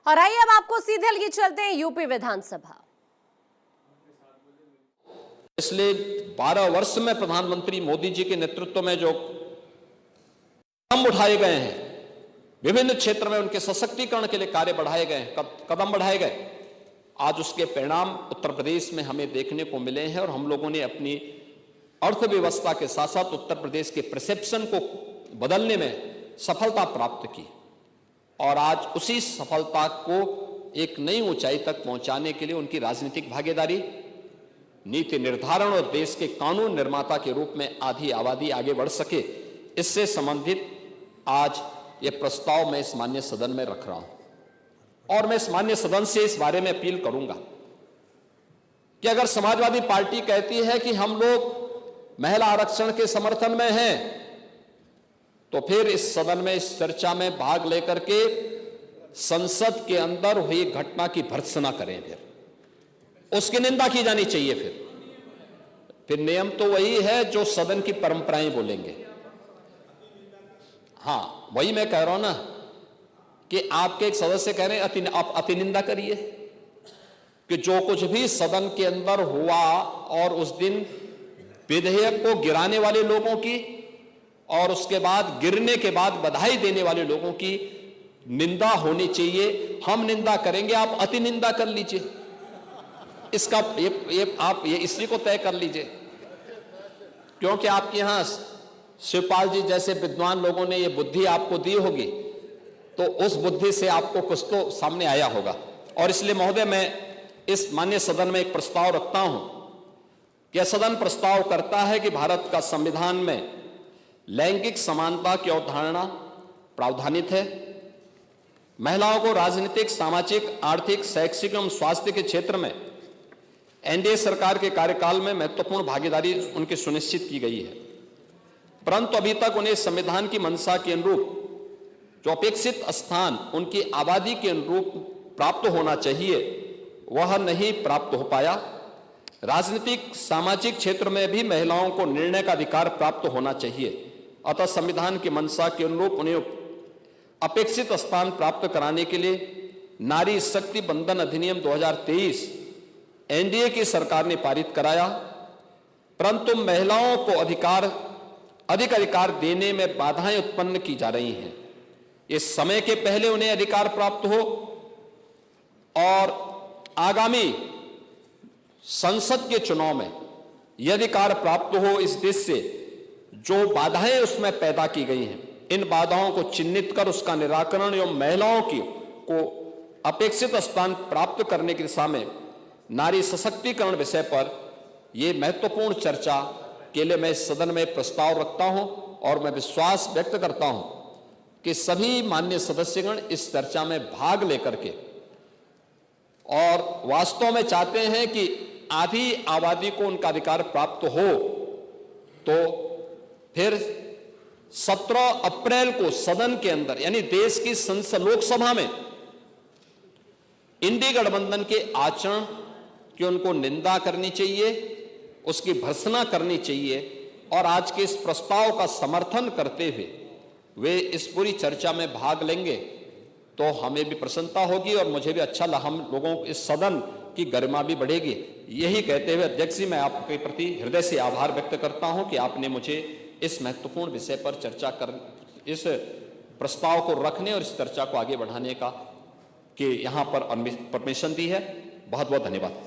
और आइए अब आपको सीधे लिए चलते हैं यूपी विधानसभा। पिछले 12 वर्ष में प्रधानमंत्री मोदी जी के नेतृत्व में जो कदम उठाए गए हैं, विभिन्न क्षेत्र में उनके सशक्तिकरण के लिए कार्य बढ़ाए गए, कदम बढ़ाए गए, आज उसके परिणाम उत्तर प्रदेश में हमें देखने को मिले हैं। और हम लोगों ने अपनी अर्थव्यवस्था के साथ साथ उत्तर प्रदेश के परसेप्शन को बदलने में सफलता प्राप्त की और आज उसी सफलता को एक नई ऊंचाई तक पहुंचाने के लिए उनकी राजनीतिक भागीदारी, नीति निर्धारण और देश के कानून निर्माता के रूप में आधी आबादी आगे बढ़ सके, इससे संबंधित आज ये प्रस्ताव मैं इस माननीय सदन में रख रहा हूं। और मैं इस माननीय सदन से इस बारे में अपील करूंगा कि अगर समाजवादी पार्टी कहती है कि हम लोग महिला आरक्षण के समर्थन में हैं, तो फिर इस सदन में इस चर्चा में भाग लेकर के संसद के अंदर हुई घटना की भर्त्सना करें, फिर उसकी निंदा की जानी चाहिए। फिर नियम तो वही है जो सदन की परंपराएं बोलेंगे। हाँ, वही मैं कह रहा हूं ना कि आपके एक सदस्य कह रहे हैं आप अति निंदा करिए कि जो कुछ भी सदन के अंदर हुआ और उस दिन विधेयक को गिराने वाले लोगों की और उसके बाद गिरने के बाद बधाई देने वाले लोगों की निंदा होनी चाहिए। हम निंदा करेंगे, आप अति निंदा कर लीजिए। इसका आप इसी को तय कर लीजिए, क्योंकि आपके यहां शिवपाल जी जैसे विद्वान लोगों ने ये बुद्धि आपको दी होगी, तो उस बुद्धि से आपको कुछ तो सामने आया होगा। और इसलिए महोदय, मैं इस माननीय सदन में एक प्रस्ताव रखता हूं कि सदन प्रस्ताव करता है कि भारत का संविधान में लैंगिक समानता की अवधारणा प्रावधानित है। महिलाओं को राजनीतिक, सामाजिक, आर्थिक, शैक्षिक एवं स्वास्थ्य के क्षेत्र में एनडीए सरकार के कार्यकाल में महत्वपूर्ण भागीदारी उनकी सुनिश्चित की गई है, परंतु अभी तक उन्हें संविधान की मंशा के अनुरूप जो अपेक्षित स्थान उनकी आबादी के अनुरूप प्राप्त होना चाहिए, वह नहीं प्राप्त हो पाया। राजनीतिक, सामाजिक क्षेत्र में भी महिलाओं को निर्णय का अधिकार प्राप्त होना चाहिए, अतः संविधान की मंशा के अनुरूप उन्हें अपेक्षित स्थान प्राप्त कराने के लिए नारी शक्ति बंधन अधिनियम 2023 एनडीए की सरकार ने पारित कराया, परंतु महिलाओं को अधिक अधिकार देने में बाधाएं उत्पन्न की जा रही हैं। इस समय के पहले उन्हें अधिकार प्राप्त हो और आगामी संसद के चुनाव में यह अधिकार प्राप्त हो, इस देश से जो बाधाएं उसमें पैदा की गई हैं, इन बाधाओं को चिन्हित कर उसका निराकरण एवं महिलाओं को अपेक्षित स्थान प्राप्त करने की दिशा में नारी सशक्तिकरण विषय पर यह महत्वपूर्ण चर्चा के लिए मैं इस सदन में प्रस्ताव रखता हूं। और मैं विश्वास व्यक्त करता हूं कि सभी माननीय सदस्यगण इस चर्चा में भाग लेकर के और वास्तव में चाहते हैं कि आधी आबादी को उनका अधिकार प्राप्त हो, तो फिर 17 अप्रैल को सदन के अंदर यानी देश की संसद लोकसभा में इंडी गठबंधन के आचरण की उनको निंदा करनी चाहिए, उसकी भर्त्सना करनी चाहिए और आज के इस प्रस्ताव का समर्थन करते हुए वे इस पूरी चर्चा में भाग लेंगे तो हमें भी प्रसन्नता होगी और मुझे भी अच्छा लगा, हम लोगों को इस सदन की गरिमा भी बढ़ेगी। यही कहते हुए अध्यक्ष जी, मैं आपके प्रति हृदय से आभार व्यक्त करता हूं कि आपने मुझे इस महत्वपूर्ण विषय पर चर्चा कर, इस प्रस्ताव को रखने और इस चर्चा को आगे बढ़ाने का कि यहां पर परमिशन दी है। बहुत बहुत धन्यवाद।